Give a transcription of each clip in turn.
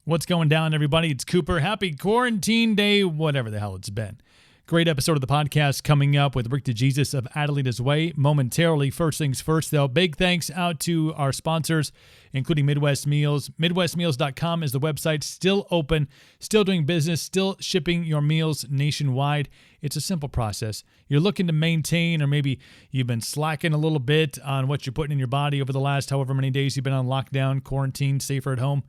What's going down, everybody? It's Cooper. Happy quarantine day, whatever the hell it's been. Great episode of the podcast coming up with DeJesus of Adelitas Way momentarily. First things first, though, big thanks out to our sponsors, including Midwest Meals. MidwestMeals.com is the website, still open, still doing business, still shipping your meals nationwide. It's a simple process. You're looking to maintain, or maybe you've been slacking a little bit on what you're putting in your body over the last however many days you've been on lockdown, quarantine, safer at home.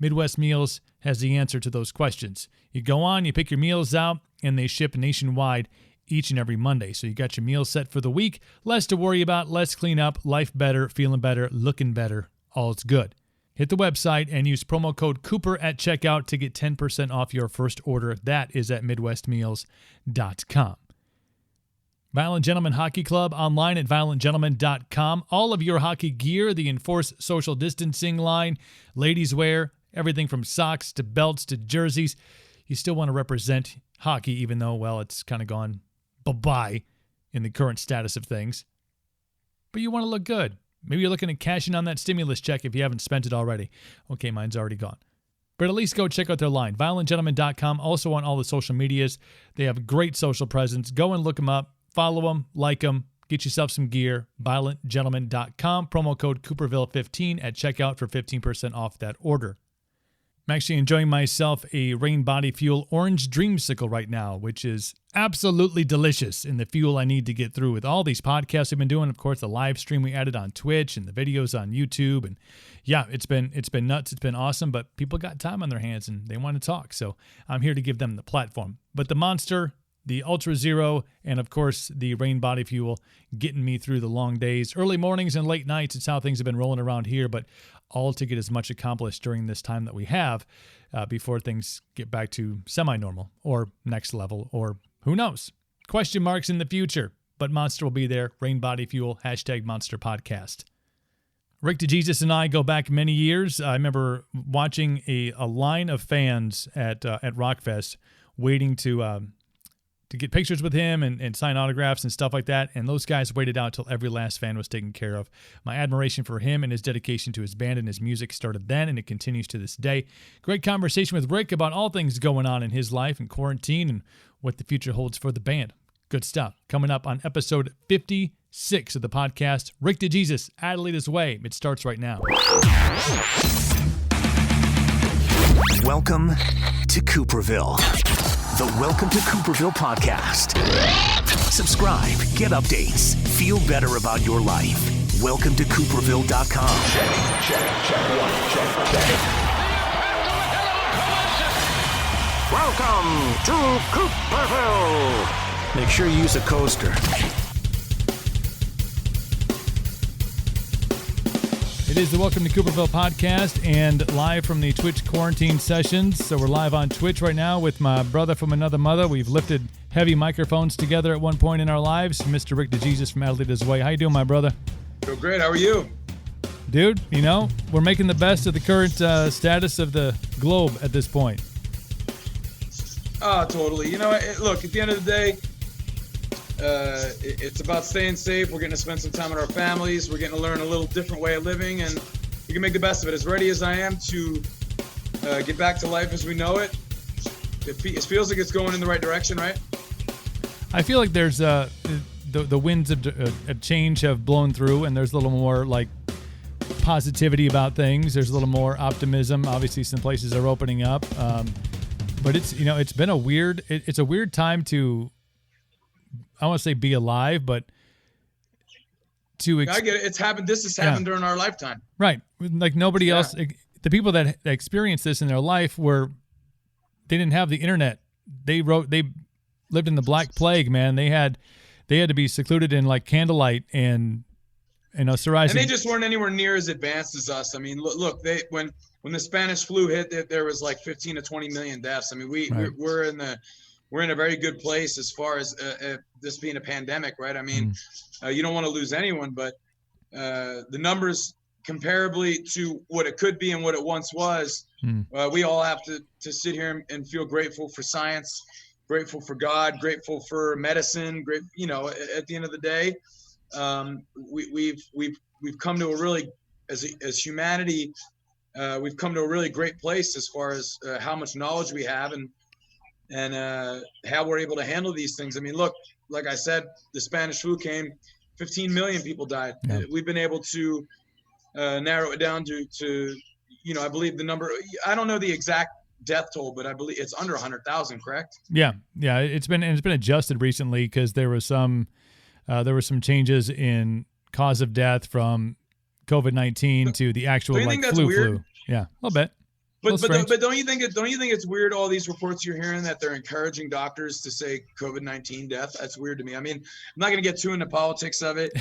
Midwest Meals has the answer to those questions. You go on, you pick your meals out, and they ship nationwide each and every Monday. So you got your meals set for the week, less to worry about, less cleanup, life better, feeling better, looking better, all's good. Hit the website and use promo code Cooper at checkout to get 10% off your first order. That is at MidwestMeals.com. Violent Gentleman Hockey Club online at violentgentleman.com. All of your hockey gear, the enforced social distancing line, ladies wear, everything from socks to belts to jerseys. You still want to represent hockey, even though, well, it's kind of gone bye-bye in the current status of things. But you want to look good. Maybe you're looking at cashing on that stimulus check if you haven't spent it already. Okay, mine's already gone. But at least go check out their line, violentgentleman.com. Also on all the social medias. They have great social presence. Go and look them up. Follow them, like them, get yourself some gear, violentgentleman.com, promo code Cooperville15 at checkout for 15% off that order. I'm actually enjoying myself a Rain Body Fuel Orange Dreamsicle right now, which is absolutely delicious in the fuel I need to get through with all these podcasts we've been doing. Of course, the live stream we added on Twitch and the videos on YouTube. And yeah, it's been nuts. It's been awesome, but people got time on their hands and they want to talk. So I'm here to give them the platform. But the Monster, the Ultra Zero, and of course the Rain Body Fuel getting me through the long days, early mornings and late nights. It's how things have been rolling around here, but all to get as much accomplished during this time that we have before things get back to semi-normal or next level or who knows. Question marks in the future, but Monster will be there. Rain Body Fuel, hashtag Monster Podcast. DeJesus and I go back many years. I remember watching a line of fans at Rockfest waiting to get pictures with him and sign autographs and stuff like that. And those guys waited out till every last fan was taken care of. My admiration for him and his dedication to his band and his music started then, and it continues to this day. Great conversation with Rick about all things going on in his life and quarantine and what the future holds for the band. Good stuff. Coming up on episode 56 of the podcast, DeJesus, Adelitas Way. It starts right now. Welcome to Cooperville. The Welcome to Cooperville podcast. Subscribe, get updates, feel better about your life. Welcome to Cooperville.com. Check. Welcome to Cooperville. Make sure you use a coaster. It is the Welcome to Cooperville podcast and live from the Twitch quarantine sessions. So we're live on Twitch right now with my brother from another mother. We've lifted heavy microphones together at one point in our lives. Mr. DeJesus from Adelitas Way. How you doing, my brother? Feel great. How are you? Dude, we're making the best of the current status of the globe at this point. Oh, totally. Look, at the end of the day, it's about staying safe. We're getting to spend some time with our families. We're getting to learn a little different way of living, and we can make the best of it. As ready as I am to get back to life as we know it, it feels like it's going in the right direction, right? I feel like there's the winds of change have blown through, and there's a little more like positivity about things. There's a little more optimism. Obviously, some places are opening up, but it's been a weird time to. I want to say be alive, but I get it. It's happened. This has happened during our lifetime. Right. Like nobody else. The people that experienced this in their life they didn't have the internet. They lived in the Black Plague, man. They had to be secluded in like candlelight and psoriasis. And they just weren't anywhere near as advanced as us. I mean, look, when the Spanish flu hit, there was like 15 to 20 million deaths. I mean, we're in a very good place as far as this being a pandemic, right? I mean, you don't want to lose anyone, but the numbers comparably to what it could be and what it once was, we all have to sit here and feel grateful for science, grateful for God, grateful for medicine. Great, at the end of the day, we've come to a really, as humanity, we've come to a really great place as far as how much knowledge we have and how we're able to handle these things. I mean, look, like I said, the Spanish flu came, 15 million people died. Yeah. We've been able to narrow it down to, I believe the number, I don't know the exact death toll, but I believe it's under 100,000, correct? Yeah. It's been adjusted recently because there were some changes in cause of death from COVID-19 to the actual flu. Yeah, a little bit. But don't you think it's weird, all these reports you're hearing that they're encouraging doctors to say COVID-19 death? That's weird to me. I mean, I'm not going to get too into politics of it.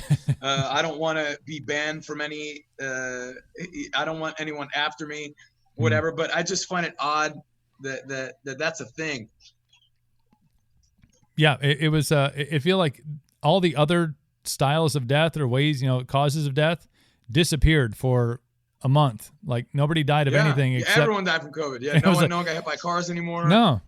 I don't want to be banned from any I don't want anyone after me, whatever, but I just find it odd that that's a thing. Yeah, it was it feel like all the other styles of death or ways, causes of death disappeared for a month. Like nobody died of anything except everyone died from COVID. Yeah, no one got hit by cars anymore. No,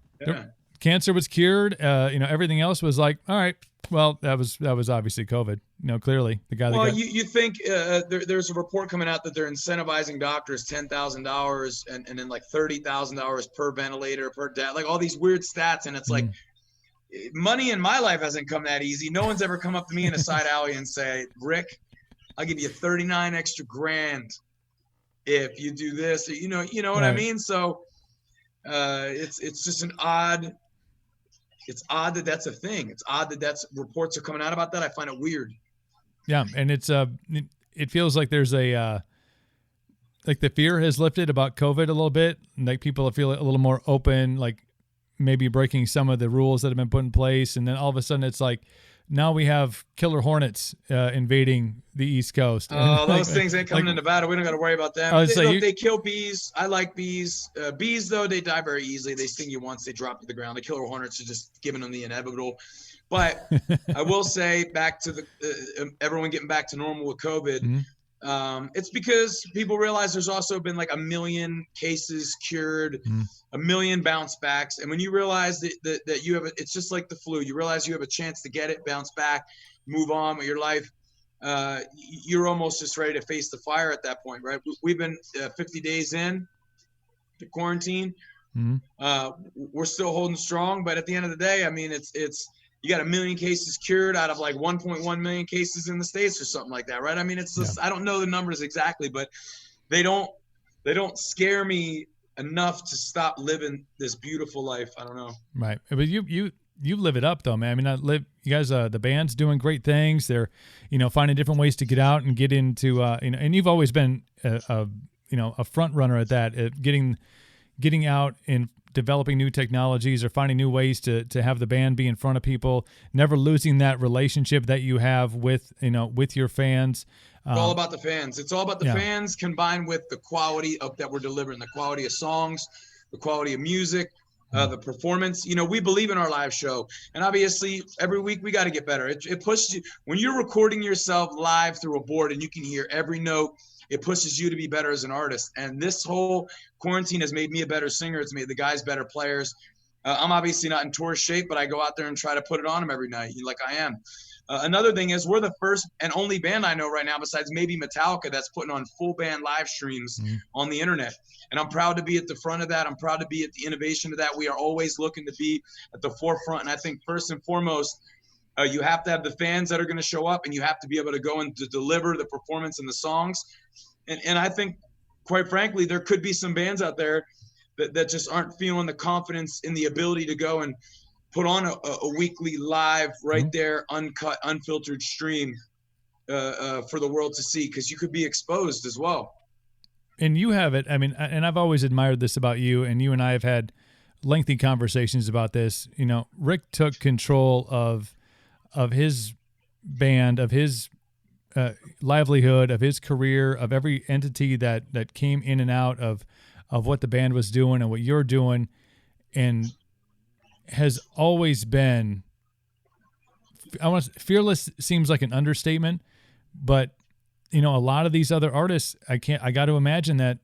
cancer was cured. Everything else was like, all right, well, that was obviously COVID. Clearly the guy. Well, you think there's a report coming out that they're incentivizing doctors $10,000 and then like $30,000 per ventilator per death, like all these weird stats, and it's like. Money in my life hasn't come that easy. No one's ever come up to me in a side alley and say, Rick, I'll give you 39 extra grand if you do this. You know what I mean? So it's just it's odd that that's a thing. It's odd that reports are coming out about that. I find it weird. Yeah, and it feels like there's a like the fear has lifted about COVID a little bit. Like people feel a little more open, like maybe breaking some of the rules that have been put in place. And then all of a sudden it's like, now we have killer hornets invading the East Coast. Oh, those things ain't coming to Nevada. We don't got to worry about them. They kill bees. I like bees. Bees, though, they die very easily. They sting you once, they drop to the ground. The killer hornets are just giving them the inevitable. But I will say, back to the everyone getting back to normal with COVID, mm-hmm. It's because people realize there's also been like 1 million cases cured, 1 million bounce backs. And when you realize that you have it's just like the flu. You realize you have a chance to get it, bounce back, move on with your life. You're almost just ready to face the fire at that point, right? We've been 50 days in to quarantine. Mm-hmm. We're still holding strong, but at the end of the day, I mean, it's you got 1 million cases cured out of like 1.1 million cases in the States or something like that, right? I mean, it's just, I don't know the numbers exactly, but they don't scare me enough to stop living this beautiful life. I don't know. Right. But you live it up though, man. I mean, you guys, the band's doing great things. They're, finding different ways to get out and get into, and you've always been a front runner at that, getting out and developing new technologies or finding new ways to have the band be in front of people, never losing that relationship that you have with your fans. It's all about the fans. It's all about the fans combined with the quality of that we're delivering, the quality of songs, the quality of music, the performance. We believe in our live show, and obviously every week we got to get better. It pushes you when you're recording yourself live through a board and you can hear every note. It pushes you to be better as an artist. And this whole quarantine has made me a better singer. It's made the guys better players. I'm obviously not in tour shape, but I go out there and try to put it on them every night, like I am. Another thing is we're the first and only band I know right now, besides maybe Metallica, that's putting on full band live streams on the internet. And I'm proud to be at the front of that. I'm proud to be at the innovation of that. We are always looking to be at the forefront. And I think first and foremost, you have to have the fans that are going to show up, and you have to be able to go and to deliver the performance and the songs. And I think, quite frankly, there could be some bands out there that just aren't feeling the confidence in the ability to go and put on a weekly live right there, uncut, unfiltered stream for the world to see, because you could be exposed as well. And you have it. I mean, and I've always admired this about you, and you and I have had lengthy conversations about this. Rick took control of his band, of his livelihood, of his career, of every entity that came in and out of what the band was doing and what you're doing, and has always been, fearless seems like an understatement, but a lot of these other artists, I got to imagine that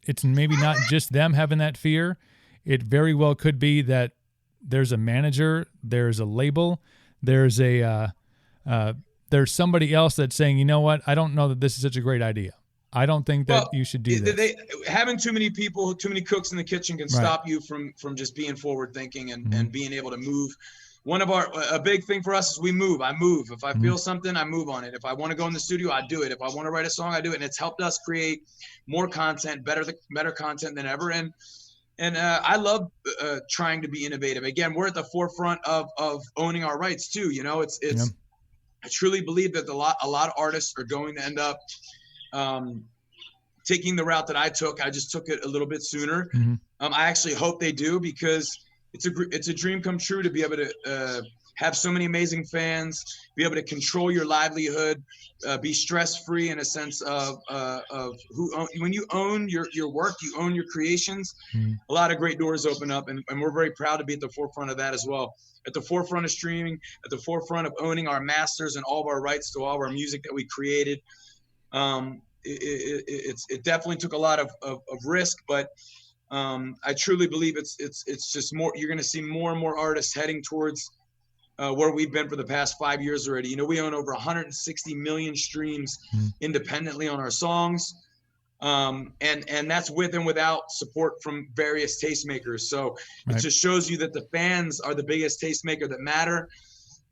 it's maybe not just them having that fear. It very well could be that there's a manager, there's a label, there's somebody else that's saying, you know what, I don't know that this is such a great idea. I don't think that you should do this. Having too many people, too many cooks in the kitchen can stop you from just being forward thinking and being able to move. A big thing for us is we move. I move. If I feel something, I move on it. If I want to go in the studio, I do it. If I want to write a song, I do it. And it's helped us create more content, better content than ever. And I love trying to be innovative. Again, we're at the forefront of owning our rights too. You know, I truly believe that a lot of artists are going to end up taking the route that I took. I just took it a little bit sooner. I actually hope they do, because it's a dream come true to be able to have so many amazing fans, be able to control your livelihood, be stress-free in a sense of when you own your work, you own your creations, a lot of great doors open up, and we're very proud to be at the forefront of that as well. At the forefront of streaming, at the forefront of owning our masters and all of our rights to all of our music that we created. It definitely took a lot of risk, but I truly believe it's just more. You're going to see more and more artists heading towards where we've been for the past 5 years already. You know, we own over 160 million streams independently on our songs, and that's with and without support from various tastemakers. So it just shows you that the fans are the biggest tastemaker that matter.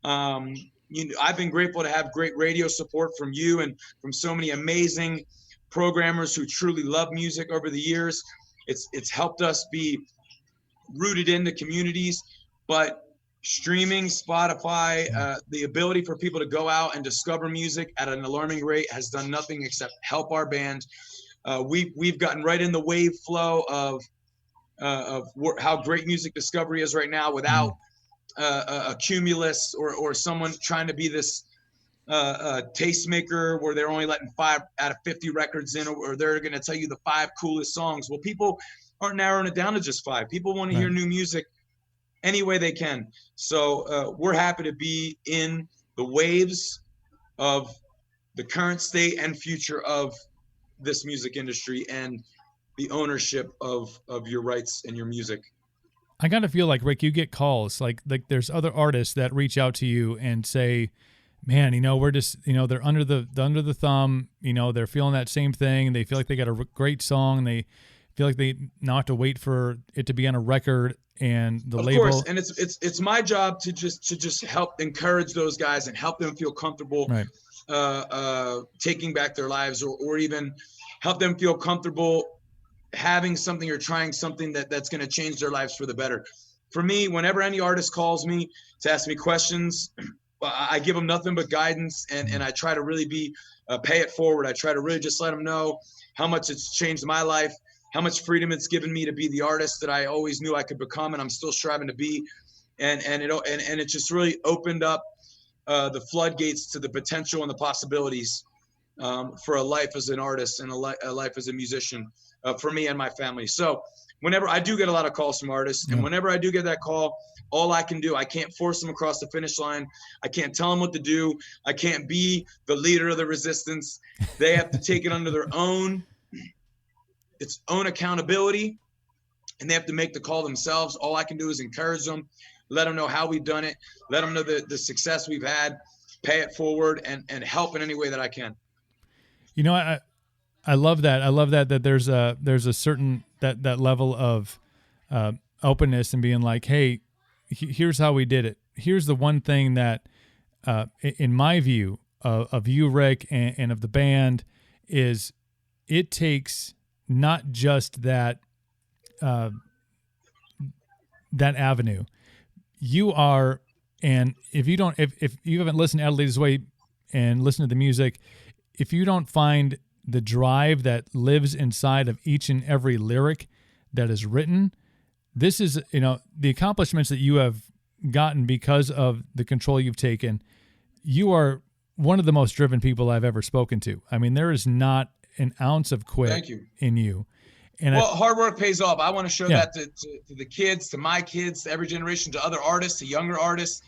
I've been grateful to have great radio support from you and from so many amazing programmers who truly love music over the years. It's helped us be rooted in the communities, but streaming, Spotify, the ability for people to go out and discover music at an alarming rate has done nothing except help our band. We've gotten right in the wave flow of how great music discovery is right now, without a cumulus or someone trying to be this tastemaker where they're only letting 5 out of 50 records in, or they're going to tell you the 5 coolest songs. Well, people aren't narrowing it down to just 5. People want to hear new music any way they can. So we're happy to be in the waves of the current state and future of this music industry and the ownership of your rights and your music. I gotta feel like, Rick, you get calls like there's other artists that reach out to you and say, man, we're just, they're under the thumb, they're feeling that same thing, and they feel like they got a great song, and they feel like they not have to wait for it to be on a record and the label. Of course, and it's my job to just help encourage those guys and help them feel comfortable taking back their lives, or even help them feel comfortable having something or trying something that's going to change their lives for the better. For me, whenever any artist calls me to ask me questions, I give them nothing but guidance, and I try to really be pay it forward. I try to really just let them know how much it's changed my life, how much freedom it's given me to be the artist that I always knew I could become, and I'm still striving to be. And it just really opened up the floodgates to the potential and the possibilities for a life as an artist and a life as a musician for me and my family. So whenever I do get a lot of calls from artists, and whenever I do get that call, all I can do, I can't force them across the finish line. I can't tell them what to do. I can't be the leader of the resistance. They have to take it under their own accountability, and they have to make the call themselves. All I can do is encourage them, let them know how we've done it, let them know the success we've had, pay it forward, and help in any way that I can. I love that. I love that there's a certain that level of openness and being like, hey, here's how we did it. Here's the one thing that, in my view of you, Rick, and of the band, is it takes not just that avenue. You are, and if you haven't listened to Adelitas Way and listened to the music, if you don't find the drive that lives inside of each and every lyric that is written, this is, the accomplishments that you have gotten because of the control you've taken. You are one of the most driven people I've ever spoken to. I mean, there is not an ounce of quit in you. And hard work pays off. I want to show that to the kids, to my kids, to every generation, to other artists, to younger artists,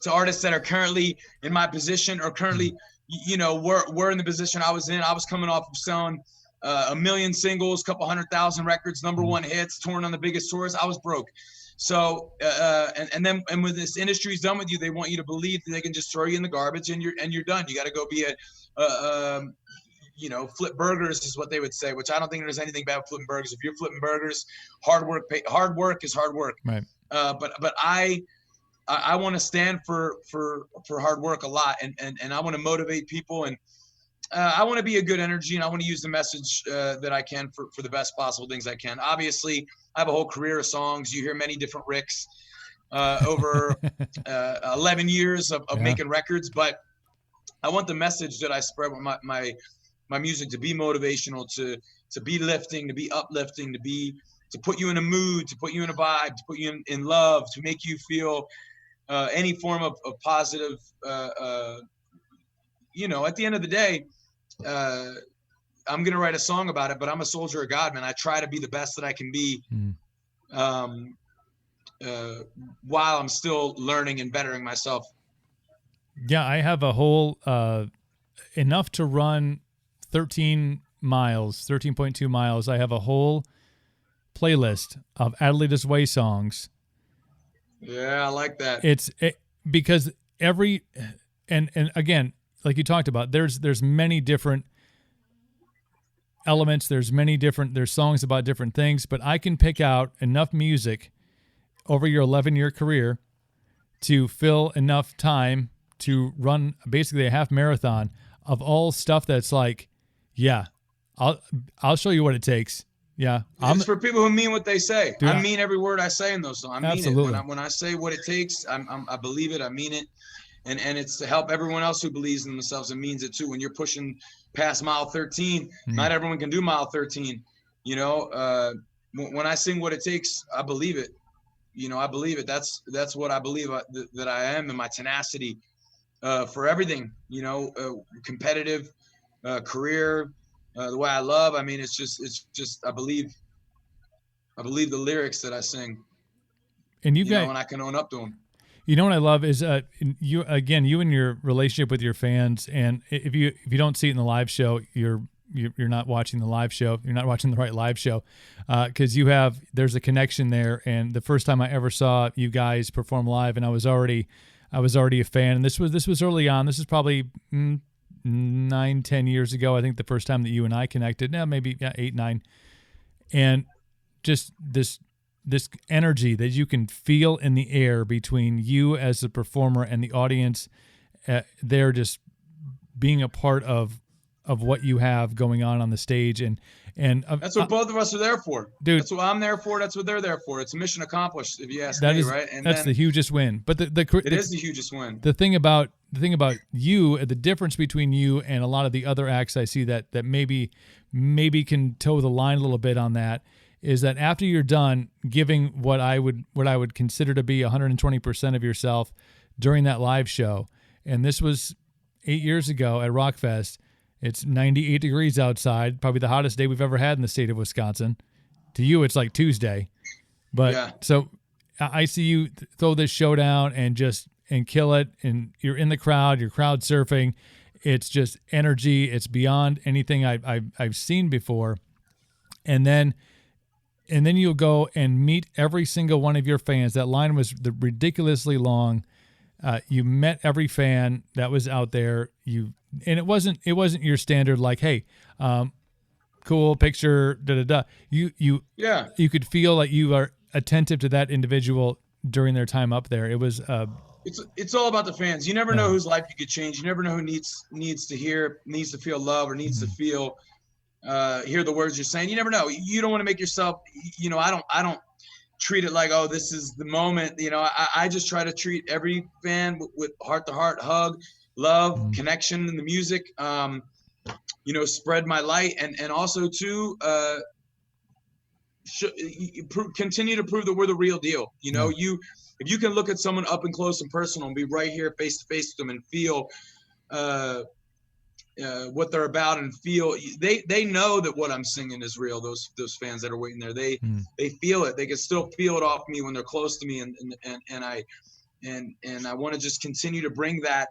to artists that are currently in my position or currently, we're in the position I was in. I was coming off of selling 1 million singles, couple 100,000 records, number one hits, touring on the biggest tours. I was broke. So, and when this industry is done with you, they want you to believe that they can just throw you in the garbage and you're done. You got to go be flip burgers is what they would say, which I don't think there's anything bad with flipping burgers. If you're flipping burgers, hard work is hard work. Right. But I want to stand for hard work a lot, and I want to motivate people, and I want to be a good energy, and I want to use the message that I can for the best possible things I can. Obviously, I have a whole career of songs. You hear many different Ricks over 11 years of making records, but I want the message that I spread with my music to be motivational, to be lifting, to be uplifting, to put you in a mood, to put you in a vibe, to put you in love, to make you feel any form of positive. At the end of the day, I'm going to write a song about it, but I'm a soldier of God, man. I try to be the best that I can be while I'm still learning and bettering myself. Yeah, I have a whole enough to run 13.2 miles. I have a whole playlist of Adelitas Way songs. Yeah, I like that. Because every and again, like you talked about, there's many different elements. There's songs about different things, but I can pick out enough music over your 11-year career to fill enough time to run basically a half marathon of all stuff that's like, yeah, I'll show you what it takes. Yeah, it's for people who mean what they say. Dude, I mean every word I say in those songs. I mean absolutely. it. When I say what it takes, I believe it. I mean it, and it's to help everyone else who believes in themselves and means it too. When you're pushing past mile 13, not everyone can do mile 13. When I sing what it takes, I believe it. I believe it. That's what I believe that I am, and my tenacity for everything. Competitive, career. The way I love, I mean, it's just, I believe the lyrics that I sing, and and I can own up to them. You know what I love is you and your relationship with your fans. And if you don't see it in the live show, you're not watching the live show. You're not watching the right live show, because there's a connection there. And the first time I ever saw you guys perform live, and I was already a fan. And this was early on. This is probably 9-10 years ago. I think the first time that you and I connected. Now maybe 8-9, and just this energy that you can feel in the air between you as a performer and the audience. They're just being a part of what you have going on the stage, and that's what both of us are there for, dude. That's what I'm there for. That's what they're there for. It's a mission accomplished, if you ask me, right? And that's the hugest win. But it is the hugest win. The thing about you, the difference between you and a lot of the other acts I see that maybe can toe the line a little bit on that, is that after you're done giving what I would consider to be 120% of yourself during that live show, and this was 8 years ago at Rockfest. It's 98 degrees outside, probably the hottest day we've ever had in the state of Wisconsin. To you, it's like Tuesday. But yeah. So I see you throw this show down and kill it, and you're in the crowd, you're crowd surfing. It's just energy. It's beyond anything I've seen before. And then you'll go and meet every single one of your fans. That line was ridiculously long. You met every fan that was out there. And it wasn't your standard like, hey, cool picture, da da da. You could feel like you are attentive to that individual during their time up there. It was it's all about the fans. You never know whose life you could change. You never know who needs to feel love, or needs to feel hear the words you're saying. You never know. You don't want to make yourself, I don't treat it like, oh, this is the moment. I just try to treat every fan with heart-to-heart hug, love, connection in the music, spread my light, and also too continue to prove that we're the real deal. If you can look at someone up and close and personal and be right here face to face with them and feel what they're about, and feel they know that what I'm singing is real. Those fans that are waiting there, they feel it. They can still feel it off me when they're close to me, and I want to just continue to bring that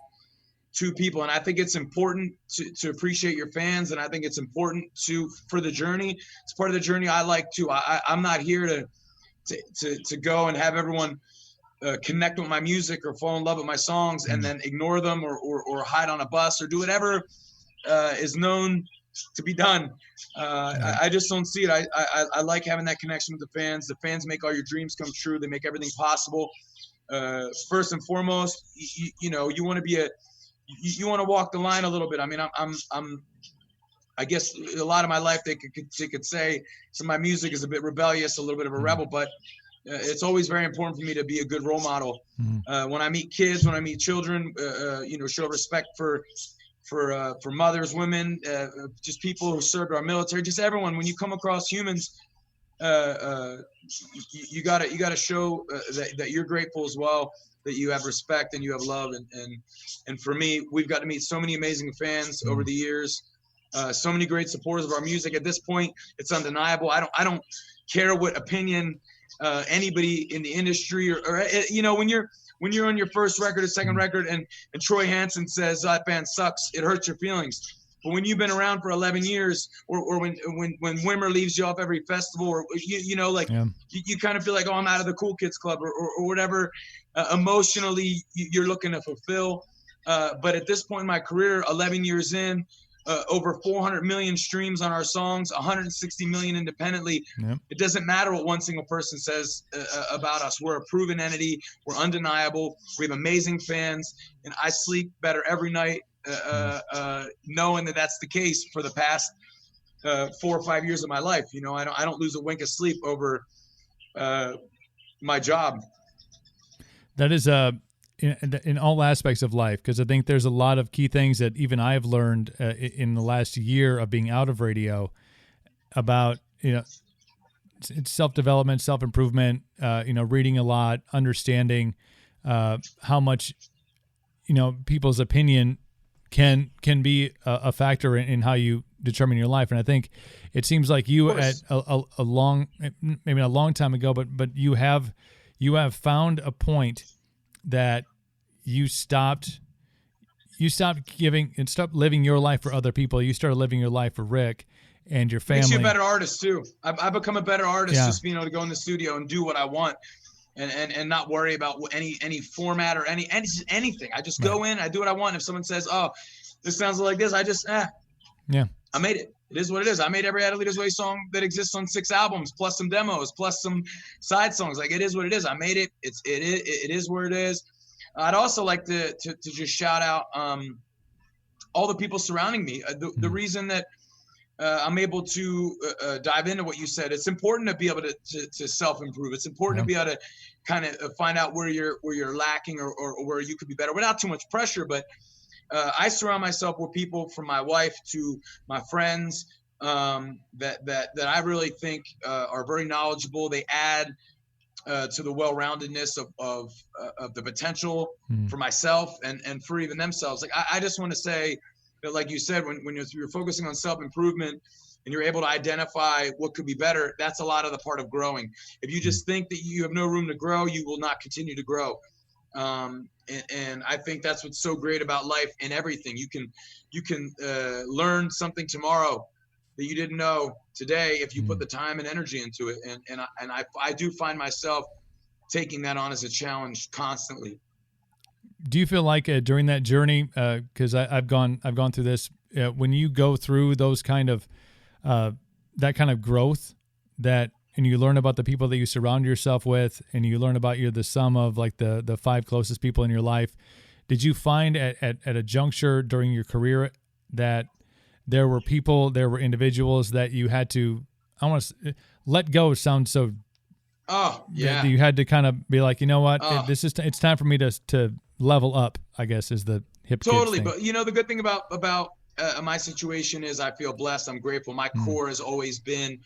to people. And I think it's important to appreciate your fans, and I think it's important for the journey. It's part of the journey I like too. I'm not here to go and have everyone connect with my music or fall in love with my songs and then ignore them or hide on a bus or do whatever is known to be done. I just don't see it. I like having that connection with the fans. The fans make all your dreams come true. They make everything possible. First and foremost, you know, you want to you want to walk the line a little bit. I mean, I guess a lot of my life they could say some of my music is a bit rebellious, a little bit of a rebel, but it's always very important for me to be a good role model. When I meet kids, when I meet children, you know, show respect for mothers, women, just people who served our military, just everyone. When you come across humans, you gotta show that you're grateful as well, that you have respect and you have love. And for me, we've got to meet so many amazing fans over the years. So many great supporters of our music. At this point, it's undeniable. I don't care what opinion anybody in the industry or you know, when you're on your first record or second record and Troy Hansen says that band sucks, it hurts your feelings. But when you've been around for 11 years, or when Wimmer leaves you off every festival, or you know, like you kind of feel like, oh, I'm out of the cool kids club or whatever emotionally you're looking to fulfill. But at this point in my career, 11 years in, over 400 million streams on our songs, 160 million independently. It doesn't matter what one single person says about us. We're a proven entity. We're undeniable. We have amazing fans, and I sleep better every night knowing that that's the case for the past 4 or 5 years of my life. You know, I don't lose a wink of sleep over my job. That is in all aspects of life, because I think there's a lot of key things that even I have learned in the last year of being out of radio about, you know, it's self-development, self-improvement, you know, reading a lot, understanding how much, you know, people's opinion can be a factor in how you determine your life. And I think it seems like you at a long, maybe not a long time ago, but you have found a point that you stopped giving and stopped living your life for other people. You started living your life for Rick and your family. Makes you a better artist too. I've become a better artist just being able to go in the studio and do what I want and not worry about any format or anything. I just go in, I do what I want. If someone says, oh, this sounds like this, I just, I made it. It is what it is. I made every Adelitas Way song that exists on 6 albums, plus some demos, plus some side songs. Like, it is what it is. I made it. It is where it is. I'd also like to just shout out all the people surrounding me. The reason that I'm able to dive into what you said, it's important to be able to self-improve. It's important to be able to kind of find out where you're lacking or where you could be better without too much pressure. But I surround myself with people, from my wife to my friends, that I really think are very knowledgeable. They add to the well-roundedness of the potential for myself and for even themselves. Like, I just want to say that, like you said, when you're focusing on self-improvement and you're able to identify what could be better, that's a lot of the part of growing. If you just think that you have no room to grow, you will not continue to grow. And I think that's what's so great about life and everything. You can learn something tomorrow that you didn't know today if you put the time and energy into it. And I do find myself taking that on as a challenge constantly. Do you feel like during that journey, because I've gone through this, when you go through those kind of that kind of growth, and you learn about the people that you surround yourself with, and you learn about the sum of like the 5 closest people in your life, did you find at a juncture during your career that there were individuals that you had to, I want to let go sounds so. Oh yeah. That you had to kind of be like, you know what, it's time for me to level up, I guess, is the hip totally. Kids thing. But you know, the good thing about my situation is I feel blessed. I'm grateful. My core has always been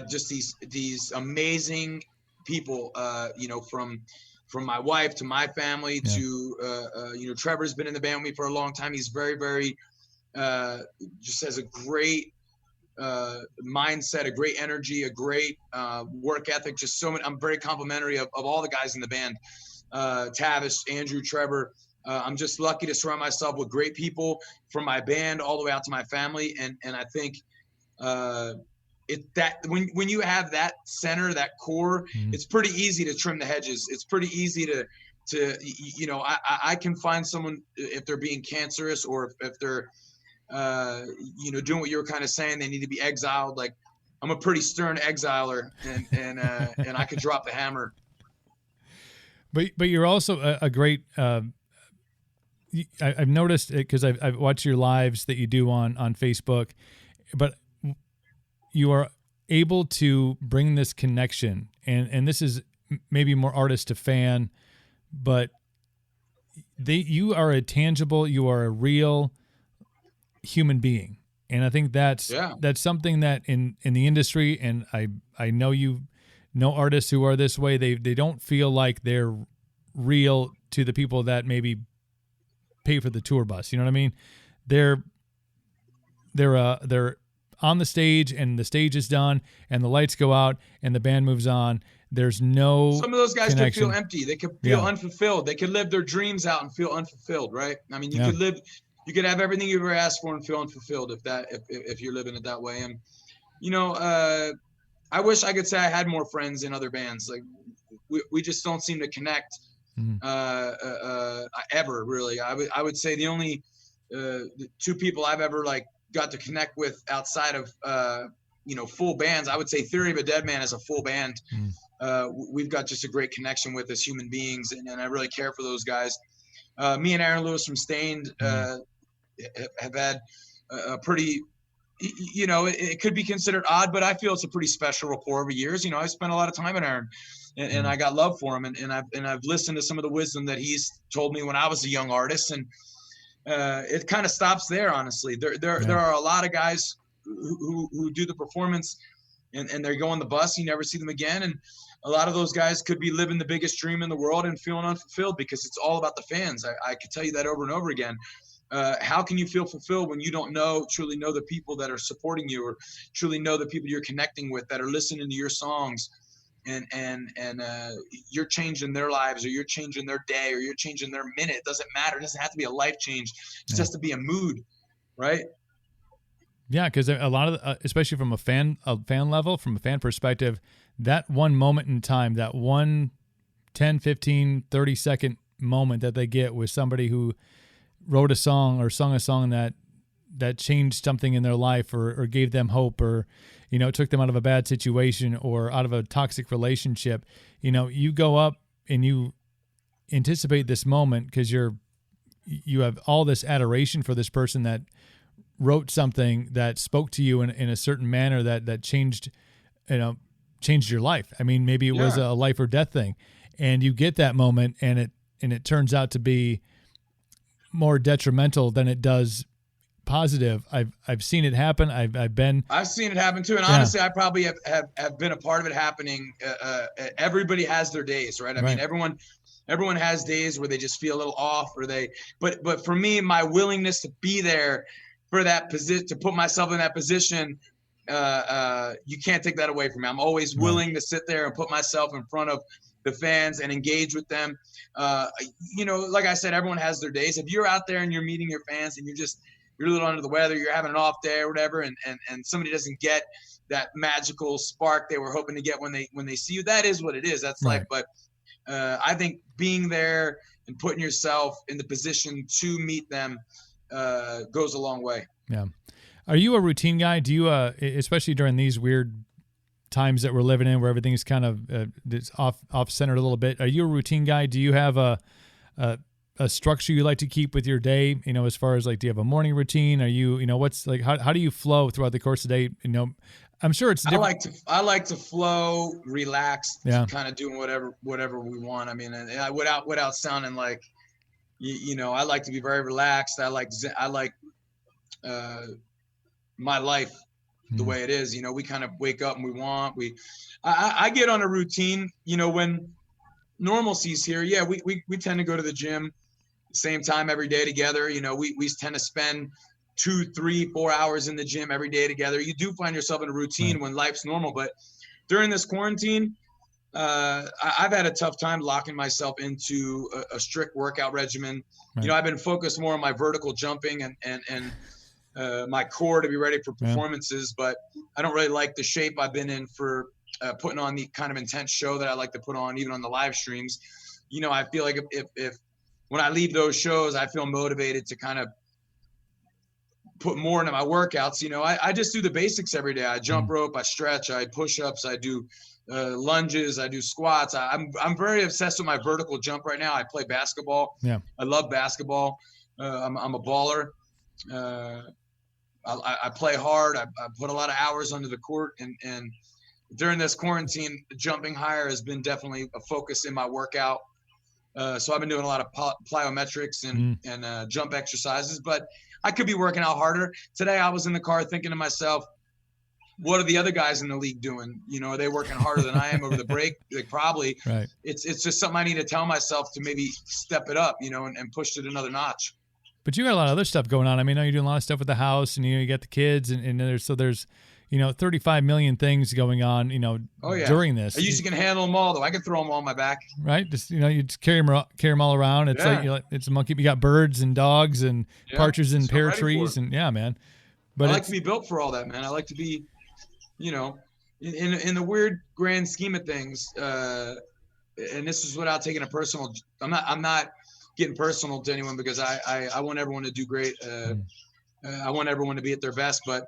just these amazing people, you know, from my wife to my family to you know, Trevor's been in the band with me for a long time. He's very, very just has a great mindset, a great energy, a great work ethic. Just so many. I'm very complimentary of all the guys in the band. Tavis, Andrew, Trevor. I'm just lucky to surround myself with great people, from my band all the way out to my family. And I think when you have that center, that core, it's pretty easy to trim the hedges. It's pretty easy to you know, I can find someone if they're being cancerous or if they're doing what you were kind of saying, they need to be exiled. Like, I'm a pretty stern exiler, and I could drop the hammer. But you're also a great. I've noticed it because I've watched your lives that you do on Facebook, but you are able to bring this connection, and this is maybe more artist to fan, but you are a tangible, you are a real human being, and I think that's something that in the industry, and I know artists who are this way. They don't feel like they're real to the people that maybe pay for the tour bus. You know what I mean? They're on the stage, and the stage is done, and the lights go out, and the band moves on. There's no some of those guys connection. could feel empty. They could feel unfulfilled. They could live their dreams out and feel unfulfilled, right? I mean, you could have everything you ever asked for and feel unfulfilled if you're living it that way. And I wish I could say I had more friends in other bands. Like we just don't seem to connect ever, really. I would say the only the two people I've ever got to connect with outside of full bands, I would say Theory of a Dead Man is a full band. We've got just a great connection with as human beings, and I really care for those guys. Me and Aaron Lewis from Stained have had a pretty, it could be considered odd, but I feel it's a pretty special rapport over years. I spent a lot of time with Aaron, and I got love for him, and I've listened to some of the wisdom that he's told me when I was a young artist, and it kind of stops there. Honestly, there are a lot of guys who do the performance, and they go on the bus. You never see them again, and a lot of those guys could be living the biggest dream in the world and feeling unfulfilled because it's all about the fans. I could tell you that over and over again. How can you feel fulfilled when you don't truly know the people that are supporting you, or truly know the people you're connecting with that are listening to your songs, and you're changing their lives, or you're changing their day, or you're changing their minute? It doesn't matter. It doesn't have to be a life change. It just has to be a mood, right? Yeah, because a lot of, especially from a fan level, from a fan perspective, that one moment in time, that one 10, 15, 30-second moment that they get with somebody who wrote a song or sung a song that changed something in their life, or gave them hope, or took them out of a bad situation or out of a toxic relationship. You go up and you anticipate this moment because you have all this adoration for this person that wrote something that spoke to you in a certain manner that changed your life. I mean, maybe it was a life or death thing, and you get that moment, and it turns out to be more detrimental than it does positive. I've seen it happen. I've seen it happen too, and honestly, I probably have been a part of it happening. Everybody has their days, right? I mean, everyone has days where they just feel a little off, or but for me, my willingness to be there for that position, to put myself in that position, you can't take that away from me. I'm always willing to sit there and put myself in front of the fans and engage with them. Like I said, everyone has their days. If you're out there and you're meeting your fans and you're a little under the weather, you're having an off day or whatever, and somebody doesn't get that magical spark they were hoping to get when they see you, that is what it is. That's life. But I think being there and putting yourself in the position to meet them goes a long way. Yeah. Are you a routine guy? Do you, especially during these weird times that we're living in, where everything's kind of it's off centered a little bit? Are you a routine guy? Do you have a structure you like to keep with your day? As far as do you have a morning routine? Are you, what's how do you flow throughout the course of the day? I'm sure it's different. I like to flow, relax, kind of doing whatever we want. I mean, without sounding like, I like to be very relaxed. I like my life the way it is. We kind of wake up and I get on a routine, when normalcy's here. Yeah, we tend to go to the gym same time every day together. We tend to spend 2, 3, 4 hours in the gym every day together. You do find yourself in a routine when life's normal, but during this quarantine, I've had a tough time locking myself into a strict workout regimen. Right. I've been focused more on my vertical jumping and my core to be ready for performances, but I don't really like the shape I've been in for putting on the kind of intense show that I like to put on, even on the live streams. I feel like if when I leave those shows, I feel motivated to kind of put more into my workouts. You know, I just do the basics every day. I jump rope, I stretch, I push-ups, I do lunges, I do squats. I'm very obsessed with my vertical jump right now. I play basketball. Yeah. I love basketball. I'm a baller. I play hard. I put a lot of hours under the court, and during this quarantine, jumping higher has been definitely a focus in my workout. So I've been doing a lot of plyometrics and jump exercises, but I could be working out harder. Today I was in the car thinking to myself, what are the other guys in the league doing? You know, are they working harder than I am over the break? Like, probably. Right. It's just something I need to tell myself to maybe step it up, you know, and push it another notch. But you got a lot of other stuff going on. I mean, I know you're doing a lot of stuff with the house, and you got the kids, and there's 35 million things going on, during this. I usually can handle them all, though. I can throw them all on my back. Right? Just, you just carry them all around. It's like it's a monkey. You got birds and dogs and partridges and pear trees, and man. But I like to be built for all that, man. I like to be, in the weird grand scheme of things. And this is without taking a personal. I'm not getting personal to anyone, because I want everyone to do great. I want everyone to be at their best, but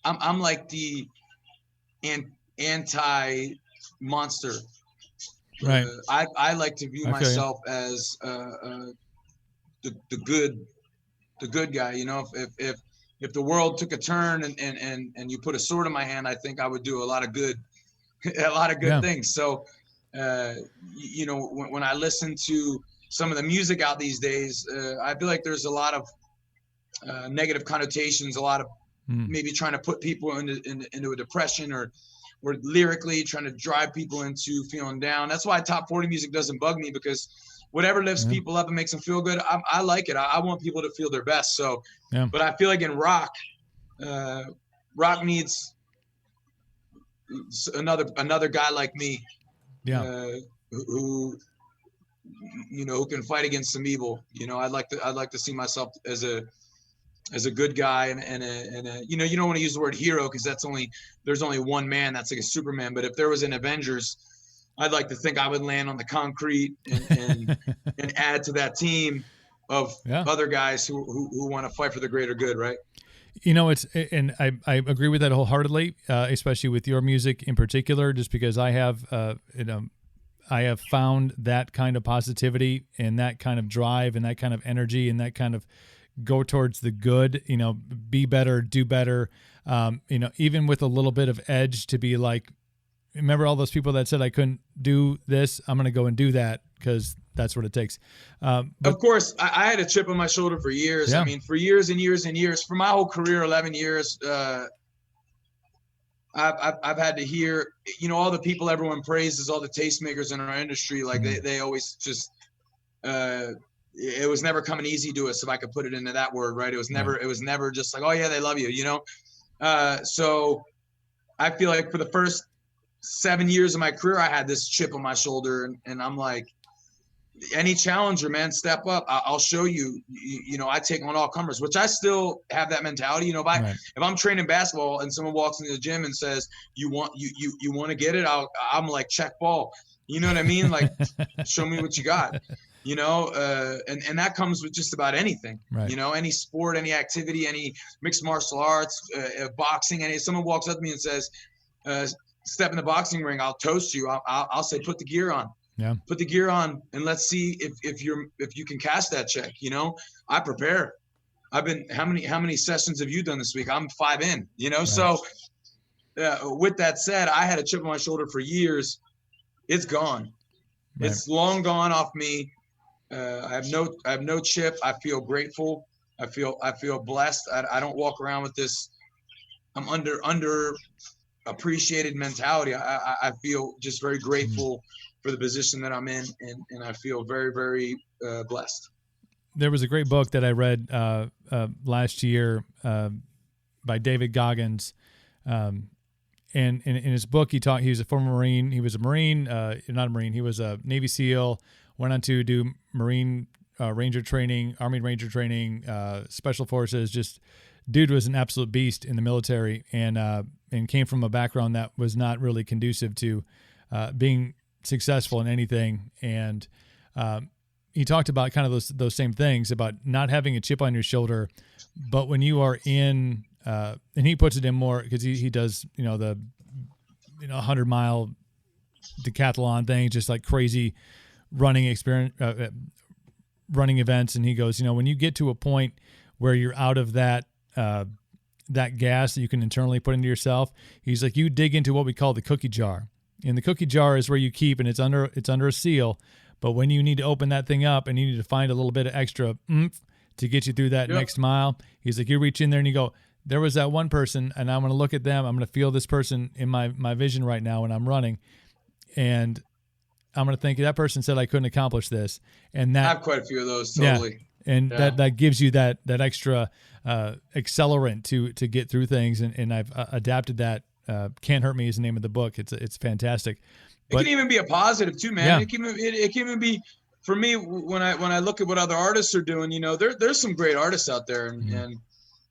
I'm like the anti-monster. Right. I like to view myself as the good guy. You know, if the world took a turn and you put a sword in my hand, I think I would do a lot of good things. So, when I listen to some of the music out these days, I feel like there's a lot of negative connotations, a lot of maybe trying to put people into a depression, or lyrically trying to drive people into feeling down. That's why top 40 music doesn't bug me, because whatever lifts people up and makes them feel good, I like it. I want people to feel their best. So, but I feel like in rock needs another guy like me, who can fight against some evil. I'd like to see myself as a good guy, and you don't want to use the word hero, because there's only one man that's like a Superman. But if there was an Avengers, I'd like to think I would land on the concrete and add to that team of other guys who want to fight for the greater good, right? And I agree with that wholeheartedly, especially with your music in particular, just because I have found that kind of positivity and that kind of drive and that kind of energy and that kind of go towards the good, be better, do better, even with a little bit of edge, to be like, remember all those people that said I couldn't do this? I'm going to go and do that, because that's what it takes. But, of course, I had a chip on my shoulder for years. I mean, for years and years and years, for my whole career, 11 years, I've had to hear, all the people everyone praises, all the tastemakers in our industry, like they always just, it was never coming easy to us, if I could put it into that word, right? It was never just like, oh yeah, they love you, So I feel like for the first 7 years of my career, I had this chip on my shoulder, and I'm like, any challenger, man, step up. I'll show you. I take on all comers, which I still have that mentality. If I'm training basketball and someone walks into the gym and says, you want to get it, I'm like, check ball. You know what I mean? Like, show me what you got. And that comes with just about anything. Right. Any sport, any activity, any mixed martial arts, boxing. If someone walks up to me and says, step in the boxing ring, I'll toast you. I'll say, put the gear on. Yeah. Put the gear on, and let's see if you can cash that check. I prepare. I've been how many sessions have you done this week? I'm 5 in. Right. So with that said, I had a chip on my shoulder for years. It's gone. Right. It's long gone off me. I have no chip. I feel grateful. I feel blessed. I don't walk around with this. I'm under appreciated mentality. I feel just very grateful for the position that I'm in, and I feel very, very blessed. There was a great book that I read last year by David Goggins, and in his book he was a former Marine. He was a Marine, not a Marine. He was a Navy SEAL. Went on to do Marine Ranger training, Army Ranger training, Special Forces. Just dude was an absolute beast in the military, and came from a background that was not really conducive to being successful in anything. And he talked about kind of those same things about not having a chip on your shoulder, but when you are in, and he puts it in more because he does, the 100-mile decathlon thing, just like crazy running experience, running events. And he goes, when you get to a point where you're out of that gas that you can internally put into yourself, he's like, you dig into what we call the cookie jar. And the cookie jar is where you keep, and it's under a seal. But when you need to open that thing up and you need to find a little bit of extra oomph to get you through that next mile, he's like, you reach in there and you go, there was that one person, and I'm going to look at them. I'm going to feel this person in my vision right now when I'm running. And I'm going to think that person said I couldn't accomplish this. And that, I have quite a few of those, totally. Yeah. And that gives you that extra accelerant to get through things. And I've adapted that. Can't Hurt Me is the name of the book. It's fantastic. It can even be a positive too, man. Yeah. It can even be, for me, when I look at what other artists are doing, there's some great artists out there, and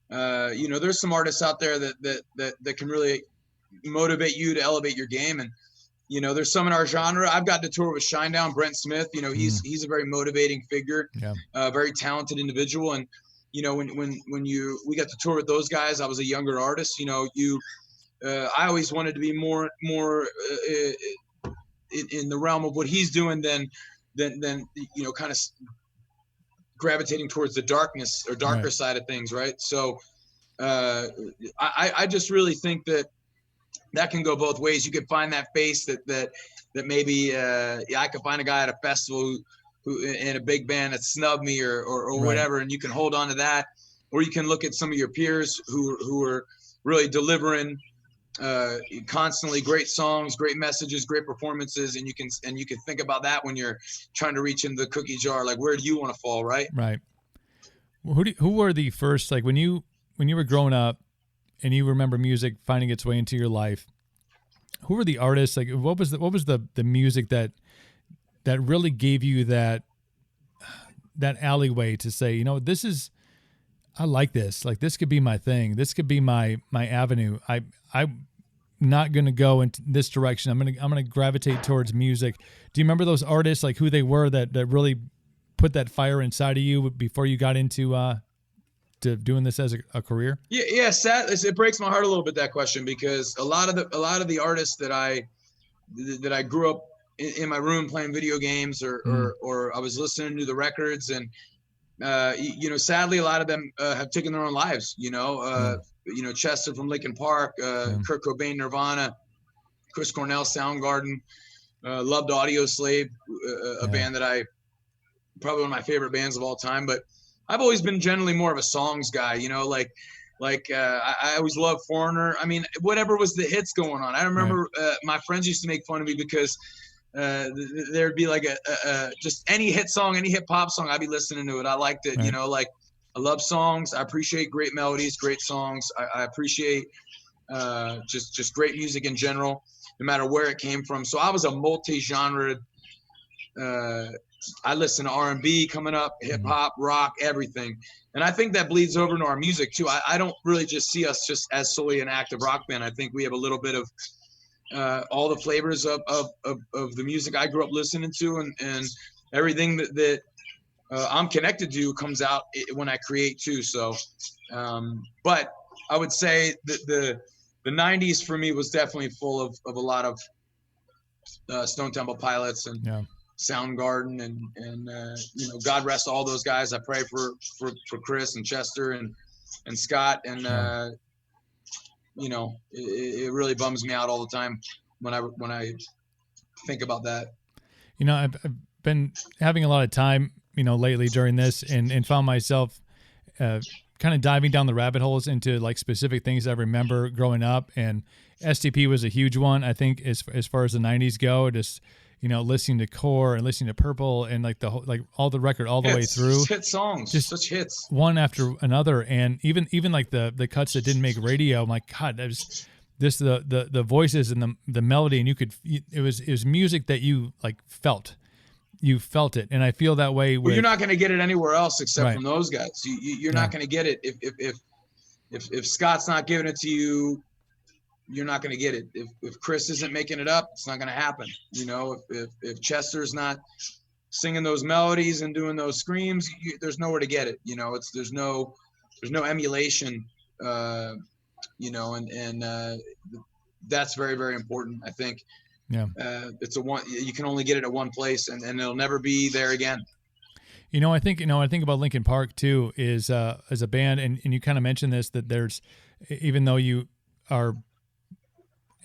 there's some artists out there that can really motivate you to elevate your game. And there's some in our genre. I've gotten to tour with Shinedown, Brent Smith. He's a very motivating figure, very talented individual. And when we got to tour with those guys, I was a younger artist. I always wanted to be more in the realm of what he's doing than kind of gravitating towards the darkness or darker side of things, right? So I just really think that can go both ways. You could find that face that maybe I could find a guy at a festival who in a big band that snubbed me or whatever, and you can hold on to that, or you can look at some of your peers who are really delivering constantly great songs, great messages, great performances, and you can think about that when you're trying to reach into the cookie jar. Like, where do you want to fall, right? Right. Who were the first, like when you were growing up and you remember music finding its way into your life, who were the artists? Like, what was the music that really gave you that alleyway to say, this is, I like this. Like, this could be my thing. This could be my avenue. I'm not going to go in this direction. I'm going to gravitate towards music. Do you remember those artists, like who they were that really put that fire inside of you before you got into to doing this as a career? Yeah. It breaks my heart a little bit, that question, because a lot of the artists that I grew up in my room playing video games or I was listening to the records, and sadly, a lot of them have taken their own lives. Chester from Linkin Park, Kurt Cobain, Nirvana, Chris Cornell, Soundgarden, loved Audio Slave, a band that probably one of my favorite bands of all time. But I've always been generally more of a songs guy. I always loved Foreigner. I mean, whatever was the hits going on. I remember my friends used to make fun of me because there'd be like a just any hit song, any hip hop song, I'd be listening to it. I liked it, I love songs. I appreciate great melodies, great songs. I appreciate just great music in general, no matter where it came from. So I was a multi-genre. I listened to R&B coming up, hip hop, rock, everything. And I think that bleeds over into our music too. I don't really just see us just as solely an active rock band. I think we have a little bit of all the flavors of the music I grew up listening to, and everything that I'm connected to comes out when I create too. So, but I would say that the 90s for me was definitely full of a lot of Stone Temple Pilots and Soundgarden and God rest all those guys. I pray for Chris and Chester and Scott, and it really bums me out all the time when I think about that. I've been having a lot of time, lately during this, and found myself kind of diving down the rabbit holes into like specific things I remember growing up. And STP was a huge one, I think, as far as the 90s go. Just listening to Core and listening to Purple and like the whole, like all the record all the way through. Hit songs, just such hits, one after another. And even like the cuts that didn't make radio, I'm like, God, that was this the voices and the melody, and it was music that you like felt. You felt it, and I feel that way. You're not going to get it anywhere else except from those guys. You're not going to get it if Scott's not giving it to you. You're not going to get it. If Chris isn't making it up, it's not going to happen. If Chester's not singing those melodies and doing those screams, there's nowhere to get it. There's no emulation, and that's very, very important, I think. Yeah. You can only get it at one place, and it'll never be there again. I think about Linkin Park too, is as a band, and you kind of mentioned this, that there's, even though you are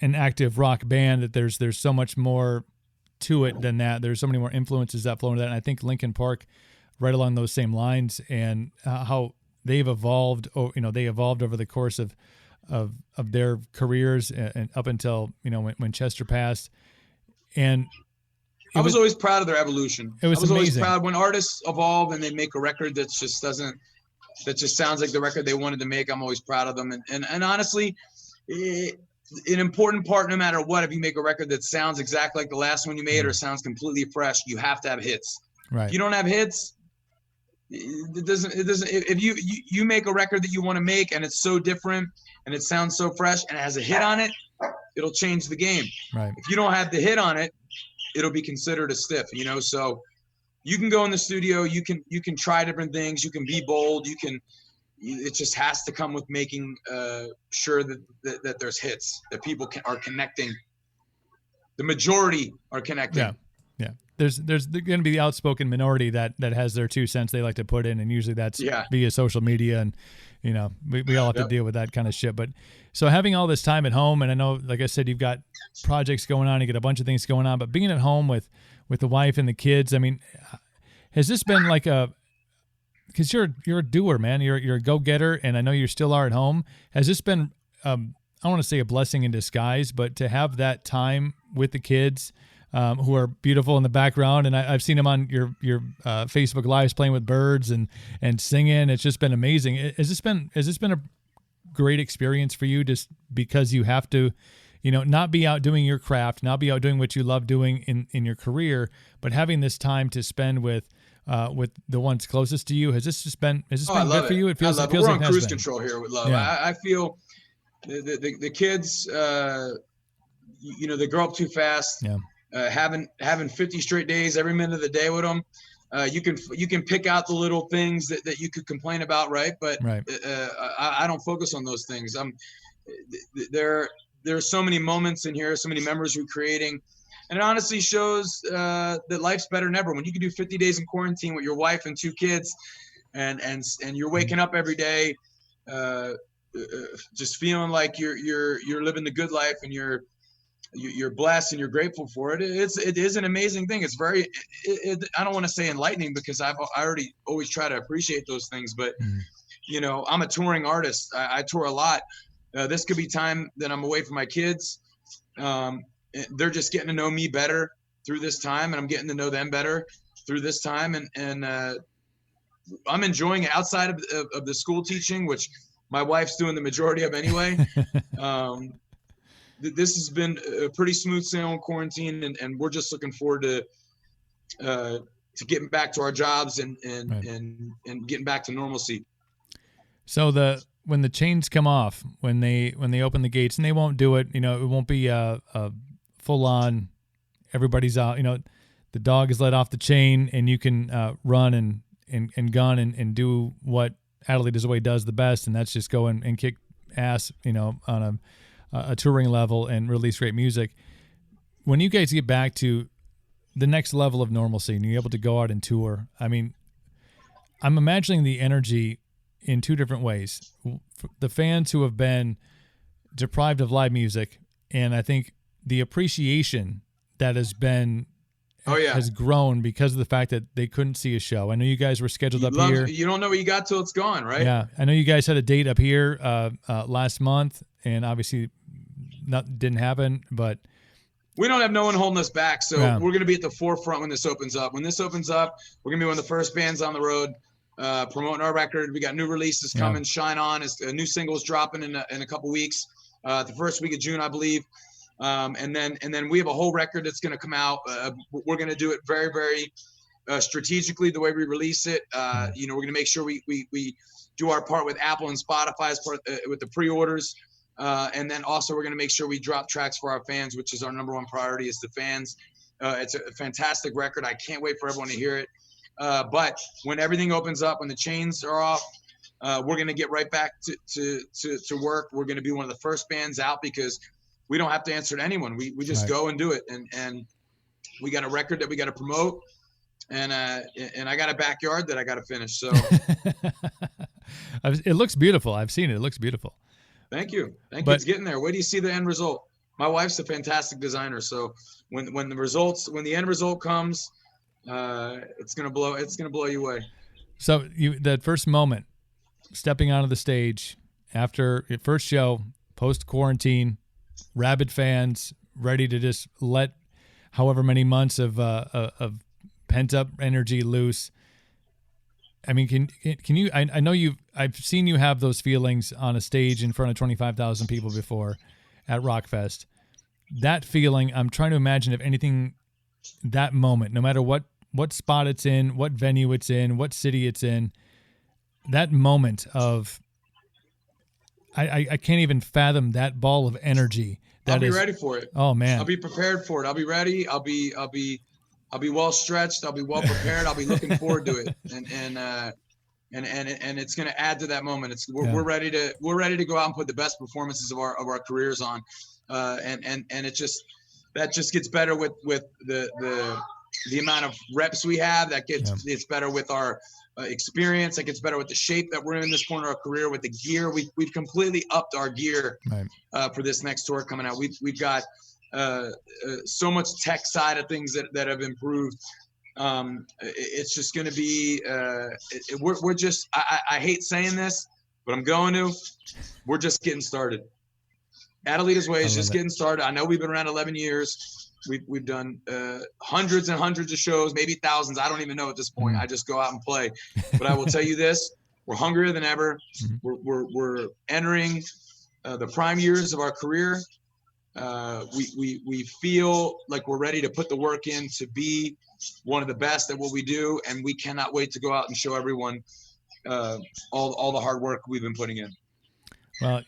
an active rock band, that there's so much more to it than that. There's so many more influences that flow into that. And I think Linkin Park, right along those same lines, and how they've evolved. They evolved over the course of their careers, and up until when Chester passed. And I was always proud of their evolution. It was I was amazing. always proud when artists evolve and they make a record that just sounds like the record they wanted to make. I'm always proud of them. And honestly, an important part, no matter what, if you make a record that sounds exactly like the last one you made or sounds completely fresh, you have to have hits. Right. If you don't have hits, it doesn't. If you make a record that you want to make and it's so different and it sounds so fresh and it has a hit on it, it'll change the game. Right. If you don't have the hit on it, it'll be considered a stiff, so you can go in the studio, you can try different things, you can be bold, it just has to come with making sure that there's hits, that people are connecting. The majority are connecting. Yeah. There's going to be the outspoken minority that has their 2 cents they like to put in, and usually that's via social media, and we all have to deal with that kind of shit. But so having all this time at home, and I know, like I said, you've got projects going on, you got a bunch of things going on, but being at home with the wife and the kids, I mean, has this been like because you're a doer, man, you're a go-getter, and I know you still are at home. Has this been I don't want to say a blessing in disguise, but to have that time with the kids, who are beautiful in the background, and I've seen them on your Facebook Lives playing with birds and singing. It's just been amazing. Has this been a great experience for you, just because you have to, not be out doing your craft, not be out doing what you love doing in your career, but having this time to spend with the ones closest to you? Has this been good for you? It feels we're like on cruise control here with love. Yeah. I feel the kids, they grow up too fast. Yeah. Having 50 straight days, every minute of the day with them. You can pick out the little things that you could complain about, right? But right. I don't focus on those things. There are so many moments in here, so many memories we're creating, and it honestly shows that life's better than ever when you can do 50 days in quarantine with your wife and 2 kids, and you're waking up every day, just feeling like you're living the good life, and you're blessed and you're grateful for it. It is an amazing thing. It's very, I don't want to say enlightening, because I already always try to appreciate those things, but I'm a touring artist. I tour a lot. This could be time that I'm away from my kids. They're just getting to know me better through this time, and I'm getting to know them better through this time. And I'm enjoying it outside of the school teaching, which my wife's doing the majority of anyway. This has been a pretty smooth sailing quarantine, and we're just looking forward to getting back to our jobs and getting back to normalcy. So when the chains come off, when they open the gates, and they won't do it, it won't be a full on, everybody's out, the dog is let off the chain, and you can run and gun and do what Adelitas Way does the best, and that's just go and kick ass, on a touring level and release great music. When you guys get back to the next level of normalcy and you're able to go out and tour, I mean, I'm imagining the energy in 2 different ways. The fans who have been deprived of live music, and I think the appreciation that has grown because of the fact that they couldn't see a show. I know you guys were scheduled up here. You don't know what you got till it's gone, right? Yeah. I know you guys had a date up here last month, and obviously didn't happen, but we don't have no one holding us back. So we're going to be at the forefront when this opens up. When this opens up, we're going to be one of the first bands on the road promoting our record. We got new releases coming. Shine On is a new singles dropping in a couple weeks, the first week of June, I believe. And then we have a whole record that's going to come out. We're going to do it very, very strategically the way we release it. We're going to make sure we do our part with Apple and Spotify as part with the pre-orders. And then also we're going to make sure we drop tracks for our fans, which is our number one priority, is the fans. It's a fantastic record. I can't wait for everyone to hear it. But when everything opens up, when the chains are off, we're going to get right back to work. We're going to be one of the first bands out because we don't have to answer to anyone. We just go and do it. And we got a record that we got to promote. And I got a backyard that I got to finish. So it looks beautiful. I've seen it. It looks beautiful. Thank you. It's getting there. Where do you see the end result? My wife's a fantastic designer. So when the end result comes, it's gonna blow you away. So that first moment, stepping onto the stage after your first show, post quarantine, rabid fans ready to just let however many months of pent up energy loose. I mean, can you? I know I've seen you have those feelings on a stage in front of 25,000 people before at Rockfest. That feeling, I'm trying to imagine if anything, that moment, no matter what spot it's in, what venue it's in, what city it's in, that moment of, I can't even fathom that ball of energy. I'll be ready for it. Oh man, I'll be prepared for it. I'll be ready. I'll be well stretched. I'll be well prepared. I'll be looking forward to it. And it's going to add to that moment. We're ready to go out and put the best performances of our careers on. And it just gets better with the amount of reps we have. That gets better with our experience. That gets better with the shape that we're in this point of our career, with the gear. We've completely upped our gear for this next tour coming out. We've got so much tech side of things that have improved. It's just going to be we're just I hate saying this, but we're just getting started. Adelitas Way is just getting started. I know we've been around 11 years. We've done hundreds and hundreds of shows, maybe thousands. I don't even know at this point. I just go out and play. But I will tell you this: we're hungrier than ever. We're entering the prime years of our career. We feel like we're ready to put the work in to be one of the best at what we do, and we cannot wait to go out and show everyone all the hard work we've been putting in. Well,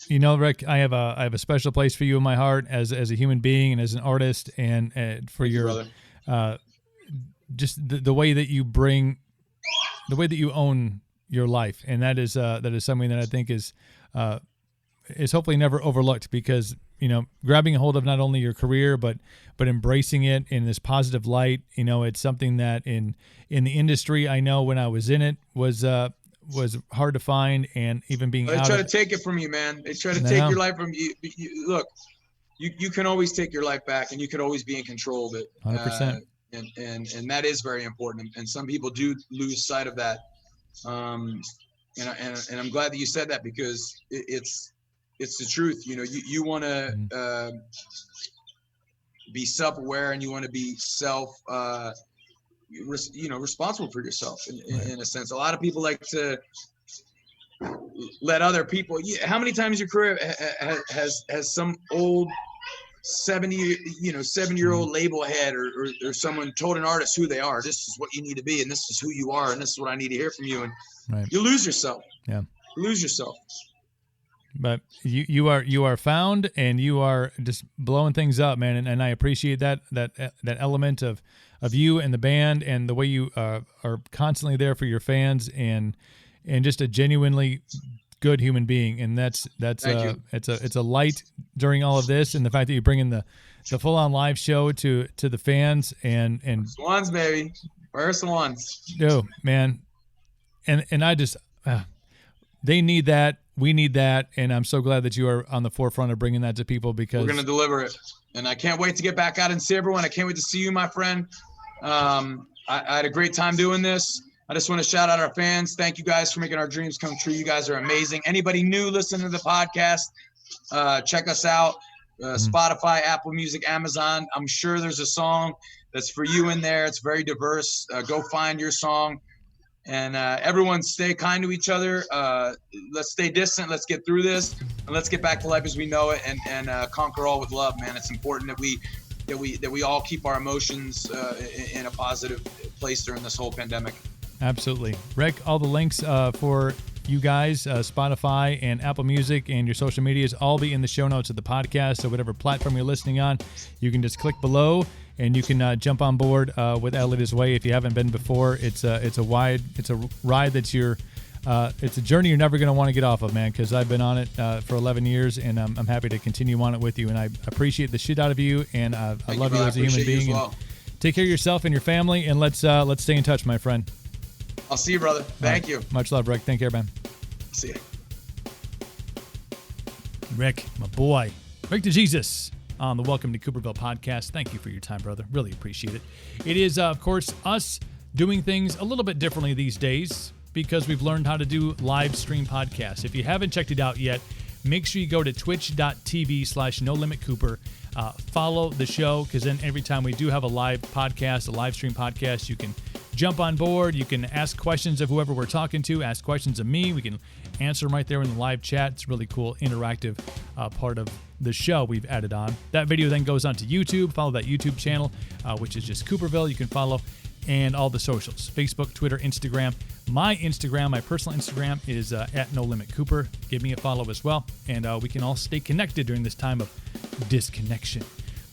you know, Rick, I have a special place for you in my heart as a human being and as an artist, and for your just the way that you own your life, and that is something that I think is hopefully never overlooked, because grabbing a hold of not only your career but embracing it in this positive light. It's something that in the industry, I know when I was in it was hard to find, and even being they try to take it from you, man. They try to take your life from you. Look, you can always take your life back, and you can always be in control of it. 100%. And that is very important. And some people do lose sight of that. And I'm glad that you said that, because it's the truth. You want to be self-aware, and you want to be responsible for yourself in a sense. A lot of people like to let other people. How many times your career has some old 7-year-old label head or someone told an artist who they are? This is what you need to be, and this is who you are, and this is what I need to hear from you. And you lose yourself. Yeah, you lose yourself. But you are found, and you are just blowing things up, man. And I appreciate that element of you and the band, and the way you are constantly there for your fans, and just a genuinely good human being. And it's a light during all of this, and the fact that you bring in the full on live show to the fans and Swans, baby, where's Swans? Oh man, and I just they need that. We need that, and I'm so glad that you are on the forefront of bringing that to people, because we're going to deliver it. And I can't wait to get back out and see everyone. I can't wait to see you, my friend. I had a great time doing this. I just want to shout out our fans. Thank you guys for making our dreams come true. You guys are amazing. Anybody new listening to the podcast, check us out. Spotify, Apple Music, Amazon. I'm sure there's a song that's for you in there. It's very diverse. Go find your song. And everyone stay kind to each other. Let's stay distant. Let's get through this, and let's get back to life as we know it, and conquer all with love, man. It's important that we all keep our emotions in a positive place during this whole pandemic. Absolutely. Rick, all the links for you guys, Spotify and Apple Music and your social medias, all be in the show notes of the podcast. So whatever platform you're listening on, you can just click below and you can jump on board with Adelitas Way if you haven't been before. It's a ride that's it's a journey you're never going to want to get off of, man, because I've been on it for 11 years, and I'm happy to continue on it with you. And I appreciate the shit out of you, and I love you as a human being. Well. And take care of yourself and your family, and let's stay in touch, my friend. I'll see you, brother. Thank you. Much love, Rick. Take care, man. See you. Rick, my boy. Rick DeJesus on the Welcome to Cooperville podcast. Thank you for your time, brother. Really appreciate it. It is, of course, us doing things a little bit differently these days because we've learned how to do live stream podcasts. If you haven't checked it out yet, make sure you go to twitch.tv/NoLimitCooper. Follow the show, because then every time we do have a live podcast, a live stream podcast, you can jump on board. You can ask questions of whoever we're talking to, ask questions of me. We can answer them right there in the live chat. It's a really cool, interactive part of the show we've added on. That video then goes onto YouTube. Follow that YouTube channel, which is just Cooperville. You can follow, and all the socials, Facebook, Twitter, Instagram. My personal Instagram is at NoLimitCooper. Give me a follow as well, and we can all stay connected during this time of disconnection.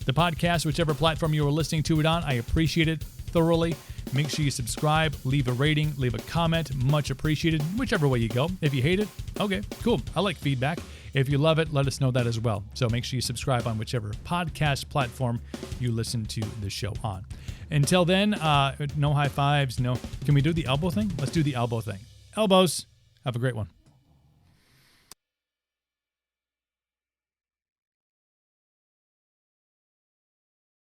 The podcast, whichever platform you are listening to it on, I appreciate it thoroughly. Make sure you subscribe, leave a rating, leave a comment. Much appreciated, whichever way you go. If you hate it, okay, cool. I like feedback. If you love it, let us know that as well. So make sure you subscribe on whichever podcast platform you listen to the show on. Until then, no high fives, no. Can we do the elbow thing? Let's do the elbow thing. Elbows. Have a great one.